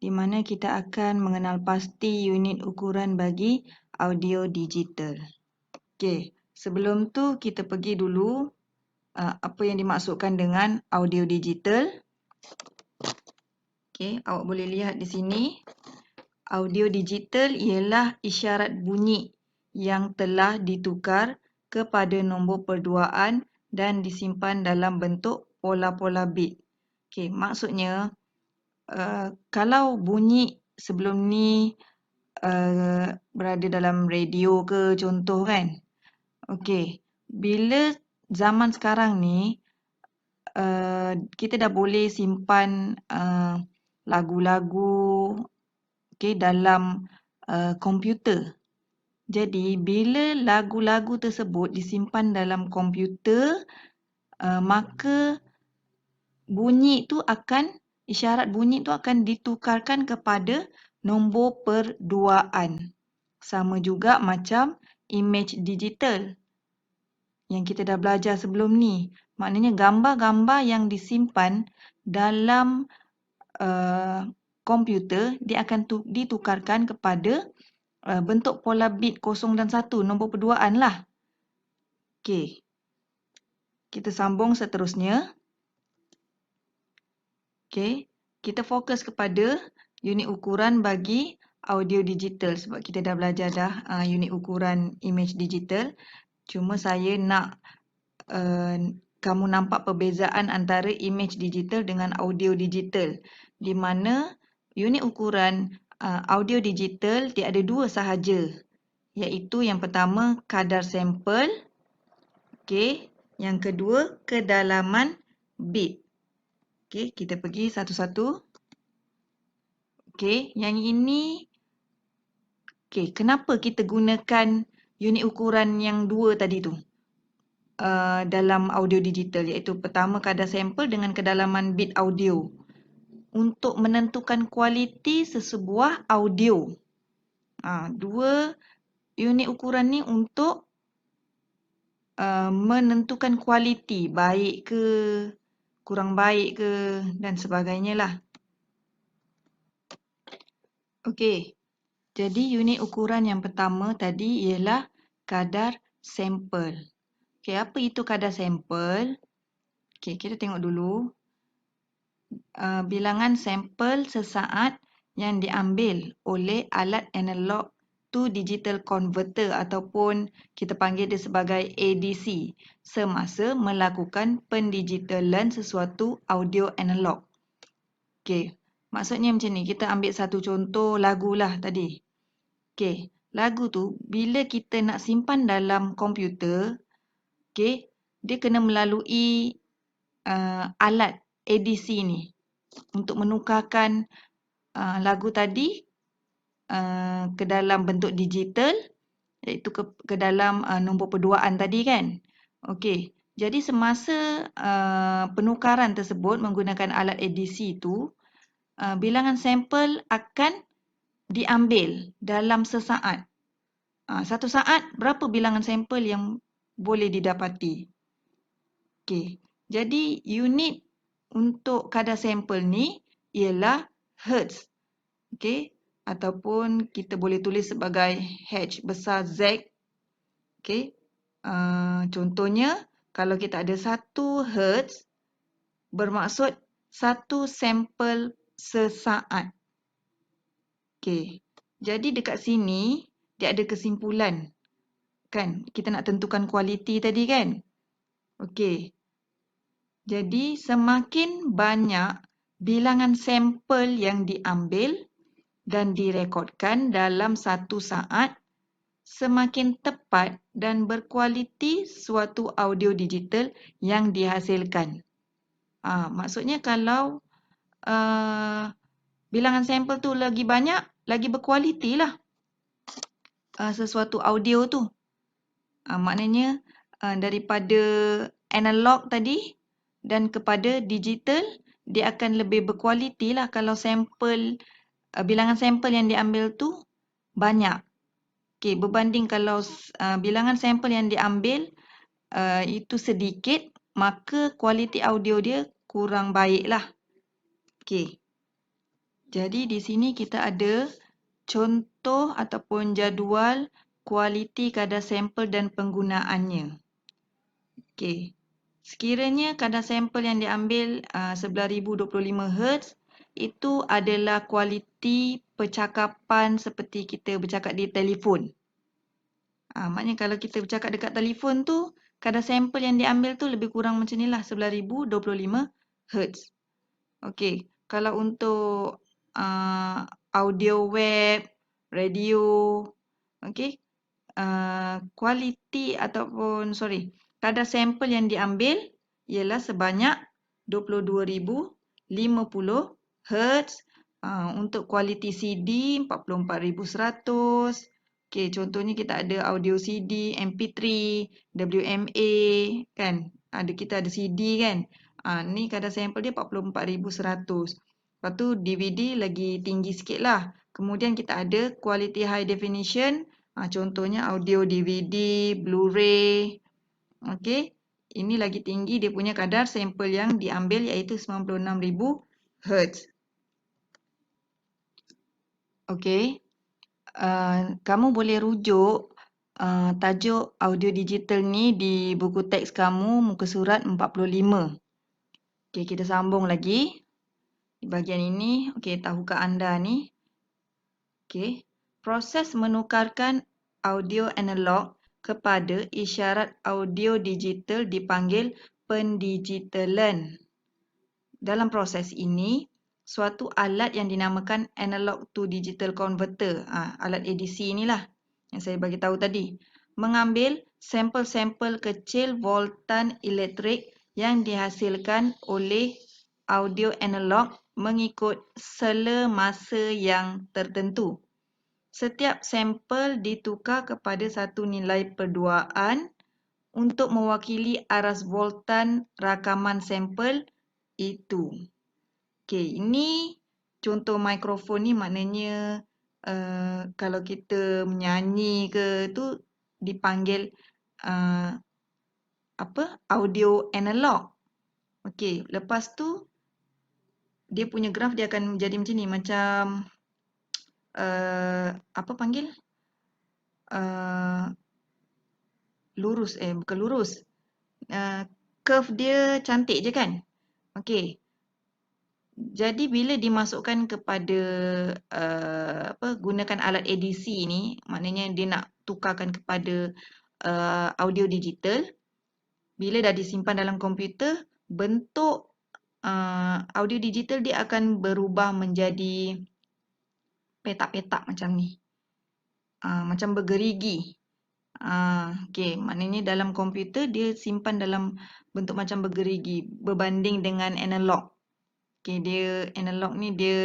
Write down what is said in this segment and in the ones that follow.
di mana kita akan mengenal pasti unit ukuran bagi audio digital. Okey, sebelum tu kita pergi dulu apa yang dimaksudkan dengan audio digital. Okey, awak boleh lihat di sini. Audio digital ialah isyarat bunyi yang telah ditukar kepada nombor perduaan dan disimpan dalam bentuk pola-pola bit. Okey, maksudnya kalau bunyi sebelum ni berada dalam radio ke contoh kan. Okey, bila zaman sekarang ni kita dah boleh simpan lagu-lagu dalam komputer. Jadi bila lagu-lagu tersebut disimpan dalam komputer, maka isyarat bunyi tu akan ditukarkan kepada nombor perduaan. Sama juga macam image digital yang kita dah belajar sebelum ni. Maknanya gambar-gambar yang disimpan dalam komputer, dia akan ditukarkan kepada bentuk pola bit 0 dan 1, nombor perduaan lah. Okey. Kita sambung seterusnya. Okey, kita fokus kepada unit ukuran bagi audio digital sebab kita dah belajar dah unit ukuran image digital. Cuma saya nak kamu nampak perbezaan antara image digital dengan audio digital. Di mana unit ukuran audio digital dia ada dua sahaja. Iaitu yang pertama kadar sampel. Okey, yang kedua kedalaman bit. Okey, kita pergi satu-satu. Okey, yang ini. Okey, kenapa kita gunakan unit ukuran yang dua tadi tu dalam audio digital, iaitu pertama kadar sampel dengan kedalaman bit audio untuk menentukan kualiti sesebuah audio. Dua unit ukuran ni untuk menentukan kualiti, baik ke, kurang baik ke dan sebagainya lah. Okey, jadi unit ukuran yang pertama tadi ialah kadar sampel. Okey, apa itu kadar sampel? Okey, kita tengok dulu. Bilangan sampel sesaat yang diambil oleh alat analog to digital converter ataupun kita panggil dia sebagai ADC semasa melakukan pendigitalan sesuatu audio analog. Okey, maksudnya macam ni, kita ambil satu contoh lagu lah tadi. Okey, lagu tu bila kita nak simpan dalam komputer, okey, dia kena melalui alat ADC ni untuk menukarkan lagu tadi ke dalam bentuk digital, iaitu ke dalam nombor perduaan tadi kan. Okey, jadi semasa penukaran tersebut menggunakan alat ADC tu, bilangan sampel akan diambil dalam sesaat. Satu saat berapa bilangan sampel yang boleh didapati. Okey, jadi unit untuk kadar sampel ni ialah hertz. Okey, ataupun kita boleh tulis sebagai H besar Z. Okey, contohnya kalau kita ada 1 hertz bermaksud 1 sampel sesaat. Okey, jadi dekat sini dia ada kesimpulan. Kan, kita nak tentukan kualiti tadi kan? Okey. Jadi semakin banyak bilangan sampel yang diambil dan direkodkan dalam satu saat, semakin tepat dan berkualiti suatu audio digital yang dihasilkan. Maksudnya kalau bilangan sampel tu lagi banyak, lagi berkualiti lah sesuatu audio tu. Maknanya daripada analog tadi dan kepada digital, dia akan lebih berkualiti lah kalau sampel, bilangan sampel yang diambil tu banyak. Okey, berbanding kalau bilangan sampel yang diambil itu sedikit, maka kualiti audio dia kurang baik lah. Okey. Jadi di sini kita ada contoh ataupun jadual kualiti kadar sampel dan penggunaannya. Okey. Sekiranya kadar sampel yang diambil 11,025 Hz itu adalah kualiti percakapan seperti kita bercakap di telefon. Maknanya kalau kita bercakap dekat telefon tu, kadar sampel yang diambil tu lebih kurang macam ni lah, 11,025 Hz. Okey, kalau untuk audio web, radio, okey, kualiti ataupun kadar sampel yang diambil ialah sebanyak 22,050 Hz. Untuk kualiti CD 44,100. Okey, contohnya kita ada audio CD, MP3, WMA kan. Kita ada CD kan. Ni kadar sampel dia 44,100. Lepas tu DVD lagi tinggi sikit lah. Kemudian kita ada kualiti high definition. Contohnya audio DVD, Blu-ray. Okey. Ini lagi tinggi dia punya kadar sampel yang diambil iaitu 96,000 Hz. Okey. Kamu boleh rujuk tajuk audio digital ni di buku teks kamu muka surat 45. Okey, kita sambung lagi. Di bahagian ini, okey, tahukah anda ni? Okey. Proses menukarkan audio analog kepada isyarat audio digital dipanggil pendigitalan. Dalam proses ini, suatu alat yang dinamakan analog to digital converter, alat ADC inilah yang saya bagi tahu tadi, mengambil sampel-sampel kecil voltan elektrik yang dihasilkan oleh audio analog mengikut sela masa yang tertentu. Setiap sampel ditukar kepada satu nilai perduaan untuk mewakili aras voltan rakaman sampel itu. Okey, ini contoh mikrofon ni maknanya kalau kita menyanyi ke tu dipanggil audio analog. Okey, lepas tu dia punya graf dia akan jadi macam ni, macam lurus, bukan lurus. Curve dia cantik je kan? Okey. Jadi bila dimasukkan kepada gunakan alat ADC ni, maknanya dia nak tukarkan kepada audio digital. Bila dah disimpan dalam komputer, bentuk audio digital dia akan berubah menjadi petak-petak macam ni. Macam bergerigi. Okey, maknanya dalam komputer dia simpan dalam bentuk macam bergerigi berbanding dengan analog. Okey, dia analog ni dia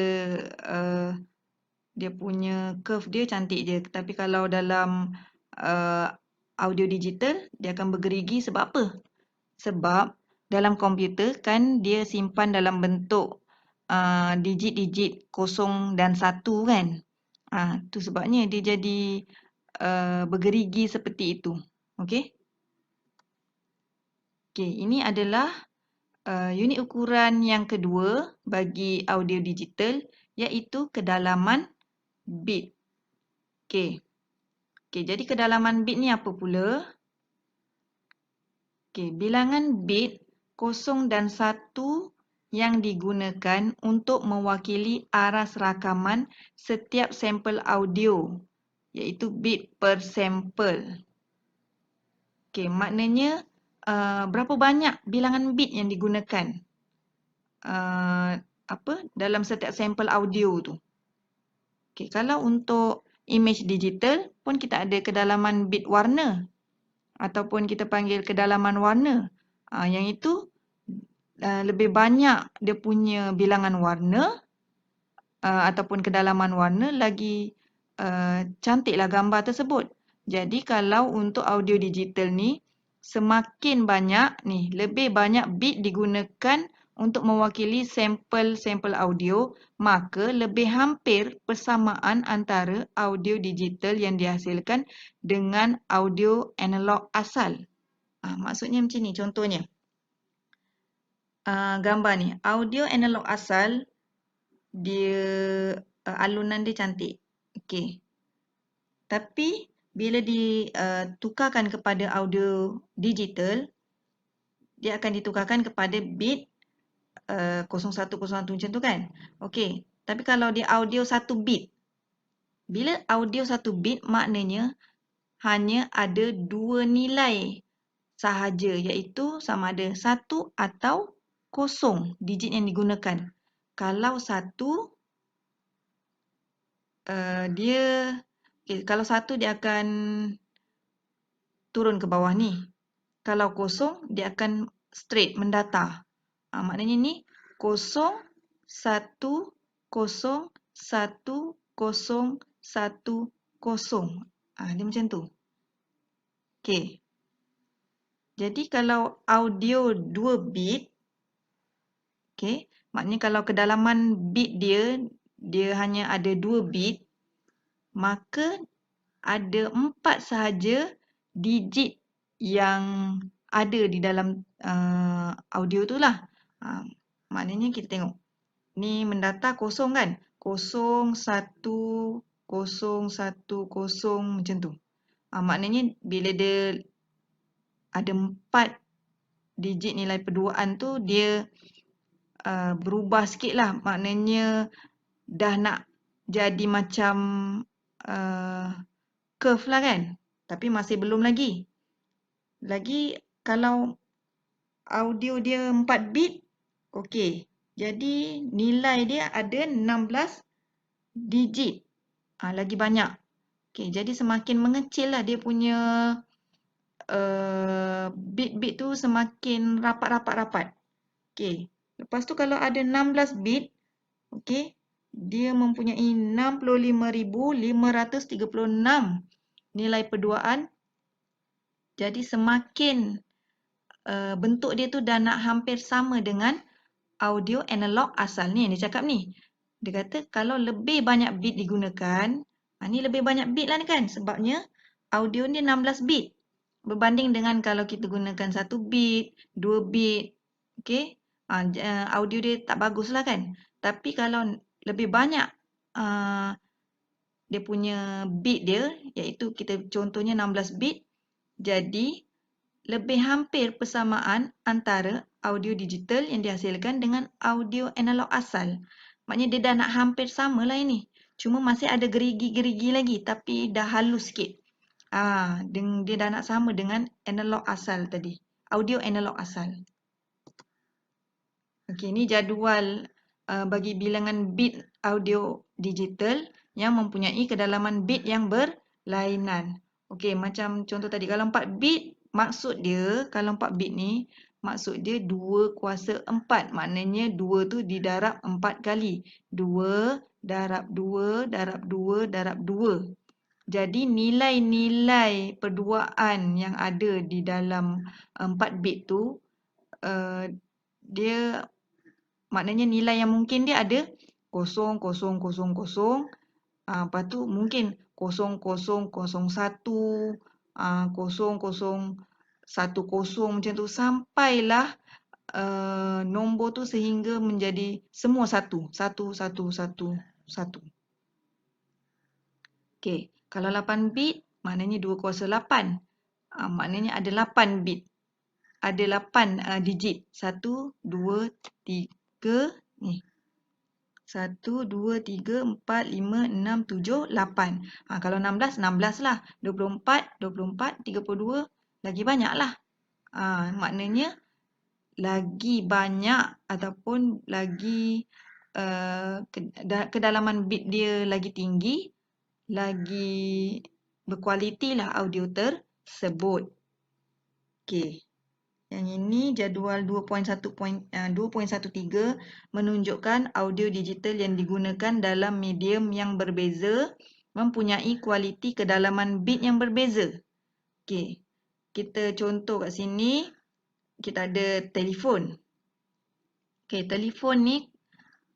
punya curve dia cantik je. Tapi kalau dalam audio digital dia akan bergerigi sebab apa? Sebab dalam komputer kan dia simpan dalam bentuk digit-digit 0 dan 1 kan. Tu sebabnya dia jadi bergerigi seperti itu. Okey? Okey, ini adalah unit ukuran yang kedua bagi audio digital iaitu kedalaman bit. Okey. Okey, jadi kedalaman bit ni apa pula? Okey, bilangan bit 0 dan 1 yang digunakan untuk mewakili aras rakaman setiap sampel audio iaitu bit per sampel. Okey, maknanya berapa banyak bilangan bit yang digunakan dalam setiap sampel audio tu. Okey, kalau untuk image digital pun kita ada kedalaman bit warna ataupun kita panggil kedalaman warna. Yang itu lebih banyak dia punya bilangan warna ataupun kedalaman warna lagi cantiklah gambar tersebut. Jadi kalau untuk audio digital ni semakin banyak ni, lebih banyak bit digunakan untuk mewakili sampel-sampel audio, maka lebih hampir persamaan antara audio digital yang dihasilkan dengan audio analog asal. Maksudnya macam ni contohnya. Gambar ni, audio analog asal dia alunan dia cantik. Okey. Tapi bila ditukarkan kepada audio digital, dia akan ditukarkan kepada bit 0101 macam tu kan. Okey. Tapi kalau dia audio 1 bit, bila audio 1 bit maknanya hanya ada 2 nilai sahaja, iaitu sama ada 1 atau 0 digit yang digunakan. Kalau 1 kalau 1 dia akan turun ke bawah ni. Kalau 0 dia akan straight mendatar. Maknanya ni 0 1 0 1 0 1 0. Dia macam tu. Okey. Jadi kalau audio 2 bit, okey, maknanya kalau kedalaman bit dia hanya ada 2 bit, maka ada 4 sahaja digit yang ada di dalam audio tu lah. Maknanya kita tengok. Ni mendatar 0 kan? 0, 1, 0, 1, 0 macam tu. Maknanya bila dia ada 4 digit nilai perduaan tu, dia berubah sikit lah. Maknanya dah nak jadi macam curve lah kan. Tapi masih belum lagi. Lagi kalau audio dia 4 bit, okey. Jadi nilai dia ada 16 digit. Lagi banyak. Okey, jadi semakin mengecil lah dia punya bit-bit tu semakin rapat-rapat-rapat. Okey. Lepas tu kalau ada 16 bit, okey, dia mempunyai 65,536 nilai perduaan. Jadi semakin bentuk dia tu dah nak hampir sama dengan audio analog asal ni yang dia cakap ni. Dia kata kalau lebih banyak bit digunakan, ni lebih banyak bit lah ni kan, sebabnya audio ni 16 bit. Berbanding dengan kalau kita gunakan 1 bit, 2 bit, okey, audio dia tak bagus lah kan. Tapi kalau lebih banyak dia punya bit dia, iaitu kita contohnya 16 bit, jadi lebih hampir persamaan antara audio digital yang dihasilkan dengan audio analog asal. Maknanya dia dah nak hampir sama lah ini. Cuma masih ada gerigi-gerigi lagi tapi dah halus sikit. Dia dah nak sama dengan analog asal tadi. Audio analog asal. Okey, ni jadual bagi bilangan bit audio digital yang mempunyai kedalaman bit yang berlainan. Okey, macam contoh tadi, kalau 4 bit, maksud dia, kalau 4 bit ni, maksud dia 2 kuasa 4. Maknanya 2 tu didarab 4 kali. 2 darab 2 darab 2 darab 2. Jadi nilai-nilai perduaan yang ada di dalam 4 bit tu, dia maknanya nilai yang mungkin dia ada 0, 0, 0, 0. Lepas tu mungkin 0, 0, 0, 1, 0, 0, 1, 0 macam tu. Sampailah nombor tu sehingga menjadi semua 1. 1, 1, 1, 1. Okey, kalau 8 bit maknanya 2 kuasa 8. Maknanya ada 8 bit. Ada 8 digit. 1, 2, 3, ni. 1, 2, 3, 4, 5, 6, 7, 8. Kalau 16, 16 lah. 24, 24, 32, lagi banyak lah. Maknanya lagi banyak ataupun lagi kedalaman bit dia lagi tinggi, lagi berkualiti lah audio tersebut. Okey. Yang ini jadual 2.13 menunjukkan audio digital yang digunakan dalam medium yang berbeza mempunyai kualiti kedalaman bit yang berbeza. Okey. Kita contoh kat sini, kita ada telefon. Okey, telefon ni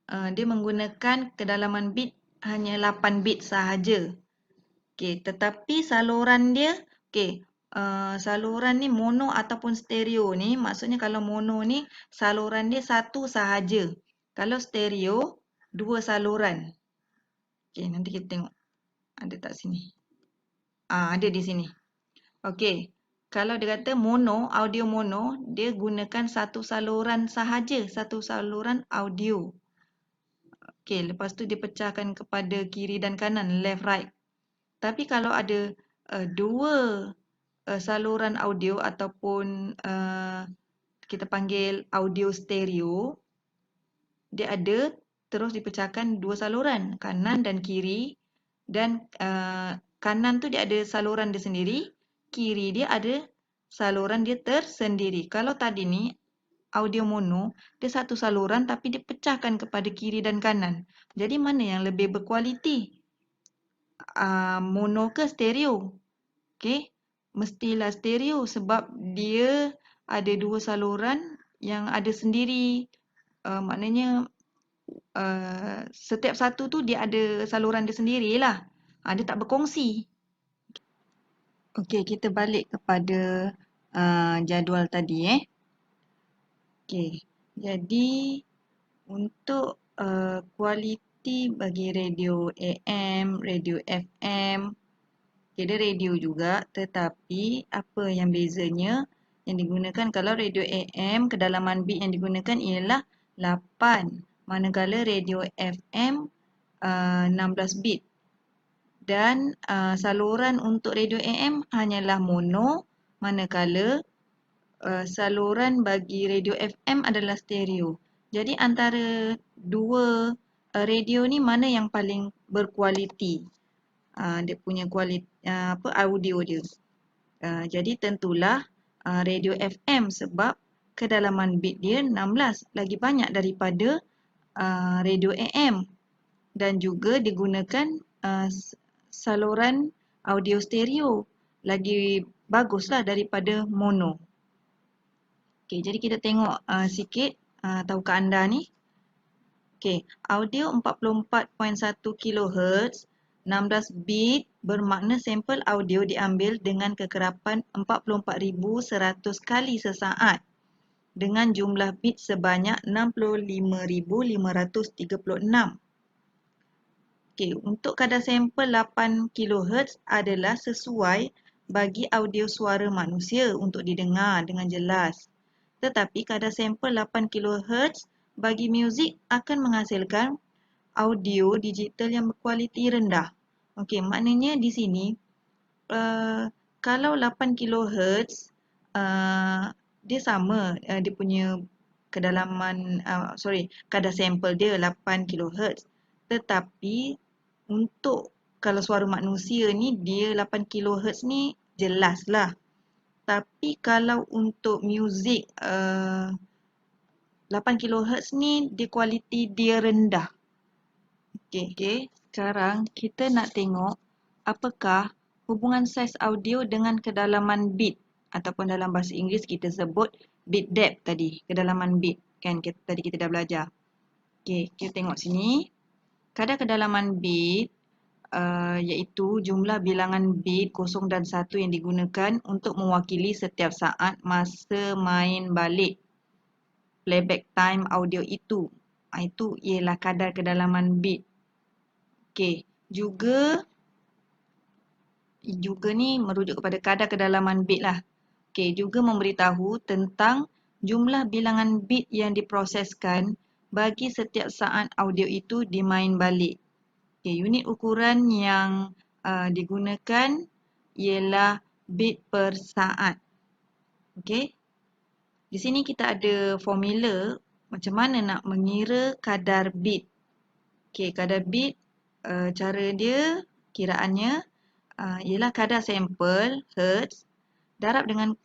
dia menggunakan kedalaman bit hanya 8 bit sahaja. Okey, tetapi saluran dia, okey, saluran ni mono ataupun stereo ni, maksudnya kalau mono ni saluran dia satu sahaja. Kalau stereo, dua saluran. Okey, nanti kita tengok ada tak sini. Ada di sini. Okey. Kalau dia kata mono, audio mono, dia gunakan satu saluran sahaja, satu saluran audio. Okey, lepas tu dia pecahkan kepada kiri dan kanan, left right. Tapi kalau ada dua saluran audio ataupun kita panggil audio stereo, dia ada terus dipecahkan dua saluran, kanan dan kiri, dan kanan tu dia ada saluran dia sendiri, kiri dia ada saluran dia tersendiri. Kalau tadi ni audio mono, dia satu saluran tapi dia pecahkan kepada kiri dan kanan. Jadi mana yang lebih berkualiti? Mono ke stereo? Okey, mestilah stereo sebab dia ada dua saluran yang ada sendiri. Maknanya setiap satu tu dia ada saluran dia sendirilah. Dia tak berkongsi. Okey, kita balik kepada jadual tadi. Okey, jadi untuk kualiti bagi radio AM, radio FM, dia radio juga, tetapi apa yang bezanya yang digunakan kalau radio AM kedalaman bit yang digunakan ialah 8, manakala radio FM 16 bit. Dan saluran untuk radio AM hanyalah mono, manakala saluran bagi radio FM adalah stereo. Jadi antara dua radio ni mana yang paling berkualiti? Dia punya kualiti audio dia. Jadi tentulah radio FM sebab kedalaman bit dia 16, lagi banyak daripada radio AM, dan juga digunakan saluran audio stereo, lagi baguslah daripada mono. Okey, jadi kita tengok sikit tahukah anda ni. Okey, audio 44.1 kHz 16 bit bermakna sampel audio diambil dengan kekerapan 44,100 kali sesaat dengan jumlah bit sebanyak 65,536. Okey, untuk kadar sampel 8 kHz adalah sesuai bagi audio suara manusia untuk didengar dengan jelas. Tetapi kadar sampel 8 kHz bagi muzik akan menghasilkan audio digital yang berkualiti rendah. Okey, maknanya di sini kalau 8 kHz dia sama dia punya kedalaman kadar sampel dia 8 kHz. Tetapi untuk kalau suara manusia ni dia 8 kHz ni jelaslah. Tapi kalau untuk muzik 8 kHz ni dia kualiti dia rendah. Okey, sekarang kita nak tengok apakah hubungan saiz audio dengan kedalaman bit, ataupun dalam bahasa Inggeris kita sebut bit depth tadi, kedalaman bit kan tadi kita dah belajar. Okey, kita tengok sini. Kadar kedalaman bit iaitu jumlah bilangan bit 0 dan 1 yang digunakan untuk mewakili setiap saat masa main balik playback time audio itu. Itu ialah kadar kedalaman bit. Okey, juga ni merujuk kepada kadar kedalaman bit lah. Okey, juga memberitahu tentang jumlah bilangan bit yang diproseskan bagi setiap saat audio itu dimain balik. Okey, unit ukuran yang digunakan ialah bit per saat. Okey. Di sini kita ada formula macam mana nak mengira kadar bit. Okey, kadar bit cara dia kiraannya ialah kadar sampel hertz darab dengan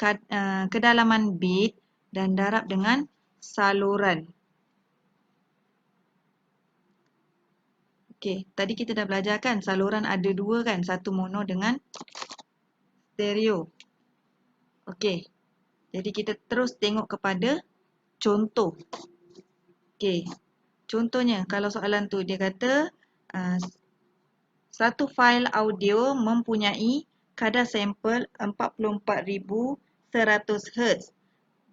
kedalaman bit dan darab dengan saluran. Okey, tadi kita dah belajar kan saluran ada dua kan, satu mono dengan stereo. Okey, jadi kita terus tengok kepada contoh. Okey, contohnya kalau soalan tu dia kata satu fail audio mempunyai kadar sampel 44,100 Hz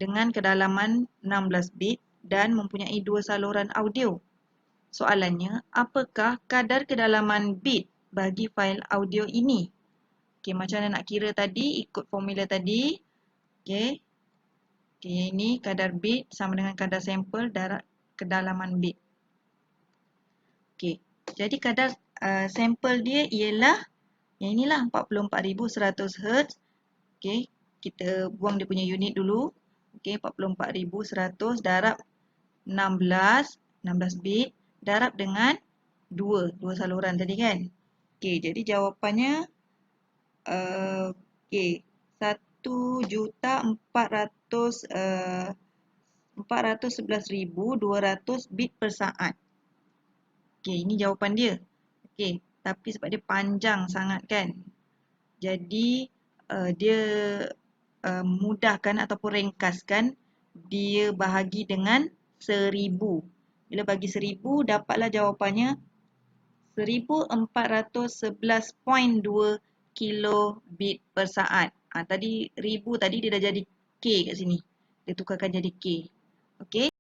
dengan kedalaman 16 bit dan mempunyai dua saluran audio. soalannya, apakah kadar kedalaman bit bagi fail audio ini? Okey, macam mana nak kira tadi? Ikut formula tadi. Okey. Okey, ini kadar bit sama dengan kadar sampel darab kedalaman bit. Okey. Jadi kadar sampel dia ialah yang inilah 44,100 Hz. Okey, kita buang dia punya unit dulu. Okey, 44,100 darab 16 bit darab dengan 2 saluran tadi kan. Okey, jadi jawapannya okey, 1,411,200 bit per saat. Okey, ini jawapan dia. Okey, tapi sebab dia panjang sangat kan. Jadi dia mudahkan ataupun ringkaskan, dia bahagi dengan 1000. Bila bagi 1000, dapatlah jawapannya 1411.2 kilobit per saat. Tadi 1000 tadi dia dah jadi K kat sini. Dia tukarkan jadi K. Okey.